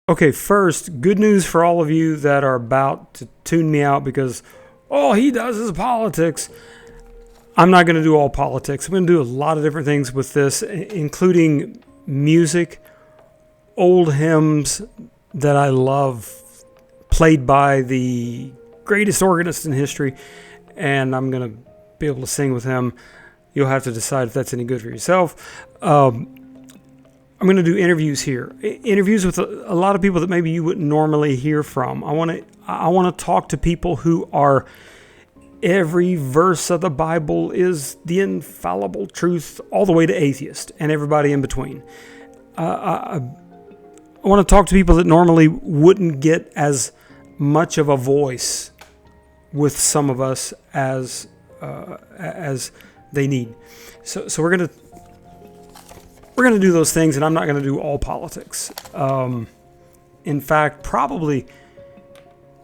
Okay, first, good news for all of you that are about to tune me out because all he does is politics. I'm not going to do all politics. I'm going to do a lot of different things with this, including music, old hymns that I love, played by the greatest organist in history, and I'm going to be able to sing with him. You'll have to decide if that's any good for yourself. I'm going to do interviews here, interviews with a lot of people that maybe you wouldn't normally hear from. I want to talk to people who are every verse of the Bible is the infallible truth, all the way to atheist and everybody in between. I want to talk to people that normally wouldn't get as much of a voice with some of us as they need. So we're going to do those things, and I'm not going to do all politics. In fact, probably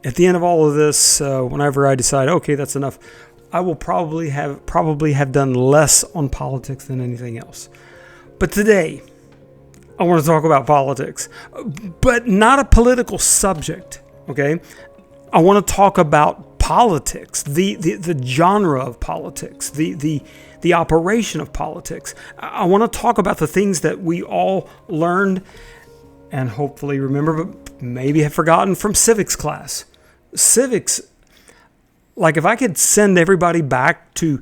at the end of all of this, whenever I decide, okay, that's enough, I will probably have done less on politics than anything else. But today, I want to talk about politics, but not a political subject. Okay, I want to talk about politics, the genre of politics, the operation of politics. I want to talk about the things that we all learned and hopefully remember, but maybe have forgotten from civics class. Civics, like if I could send everybody back to,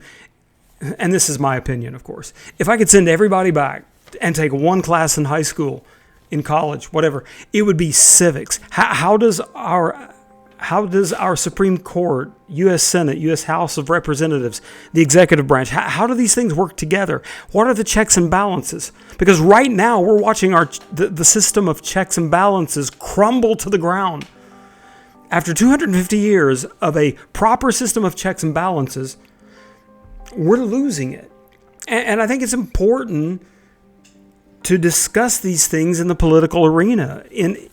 and this is my opinion, of course, if I could send everybody back and take one class in high school, in college, whatever, it would be civics. How does our Supreme Court, U.S. Senate, U.S. House of Representatives, the executive branch, how do these things work together? What are the checks and balances? Because right now we're watching the system of checks and balances crumble to the ground. After 250 years of a proper system of checks and balances, we're losing it. And I think it's important to discuss these things in the political arena, in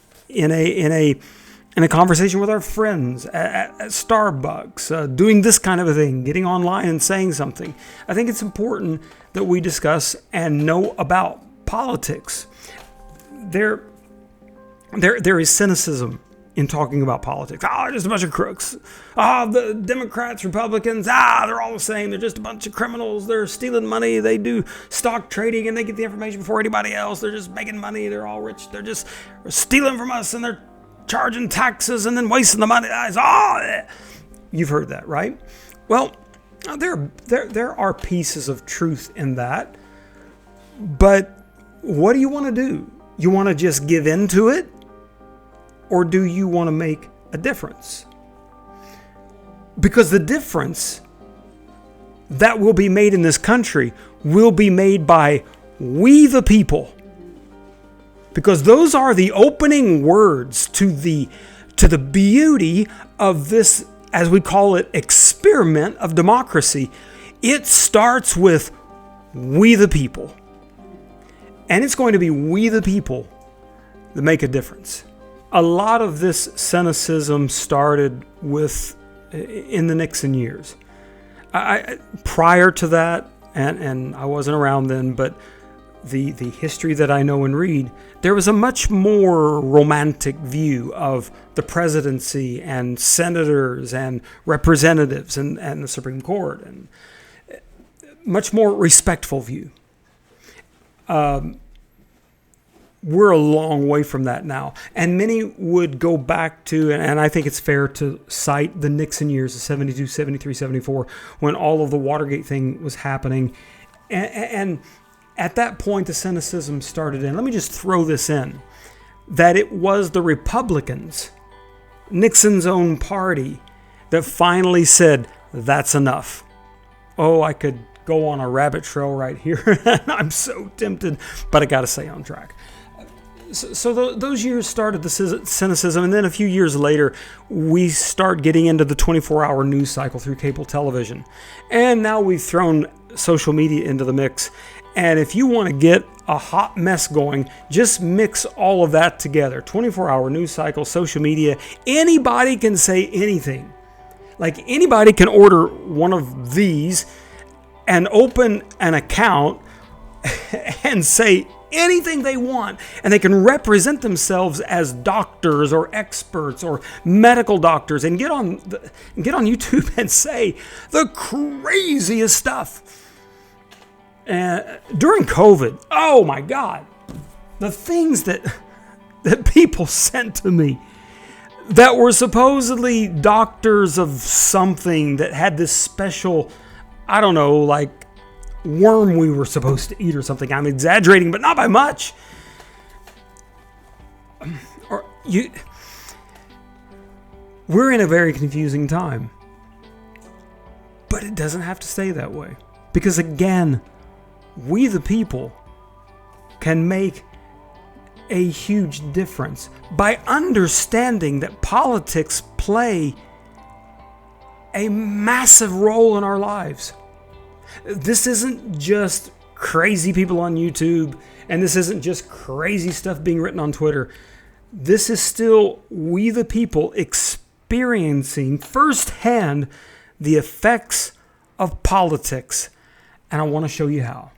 a conversation with our friends at Starbucks, doing this kind of a thing, getting online and saying something. I think it's important that we discuss and know about politics. There is cynicism in talking about politics. Just a bunch of crooks. The Democrats, Republicans, they're all the same. They're just a bunch of criminals. They're stealing money. They do stock trading and they get the information before anybody else. They're just making money. They're all rich. They're just stealing from us and they're charging taxes and then wasting the money. You've heard that, right? Well, there are pieces of truth in that. But what do you want to do? You want to just give in to it? Or do you want to make a difference? Because the difference that will be made in this country will be made by we the people. Because those are the opening words to the beauty of this, as we call it, experiment of democracy. It starts with we the people. And it's going to be we the people that make a difference. A lot of this cynicism started in the Nixon years. Prior to that, and I wasn't around then, but the history that I know and read, there was a much more romantic view of the presidency and senators and representatives and the Supreme Court, and much more respectful view. We're a long way from that now. And many would go back to, and I think it's fair to cite the Nixon years of 72, 73, 74, when all of the Watergate thing was happening. And at that point, the cynicism started in. Let me just throw this in, that it was the Republicans, Nixon's own party, that finally said, that's enough. Oh, I could go on a rabbit trail right here. I'm so tempted, but I got to stay on track. So those years started the cynicism, and then a few years later, we start getting into the 24-hour news cycle through cable television. And now we've thrown social media into the mix. And if you want to get a hot mess going, just mix all of that together. 24-hour news cycle, social media, anybody can say anything. Like anybody can order one of these and open an account and say anything they want, and they can represent themselves as doctors or experts or medical doctors and get on YouTube and say the craziest stuff. During COVID, oh my God, the things that people sent to me that were supposedly doctors of something that had this special, I don't know, like worm we were supposed to eat or something. I'm exaggerating, but not by much. We're in a very confusing time. But it doesn't have to stay that way. Because again, we the people can make a huge difference by understanding that politics play a massive role in our lives. This isn't just crazy people on YouTube, and this isn't just crazy stuff being written on Twitter. This is still we the people experiencing firsthand the effects of politics, and I want to show you how.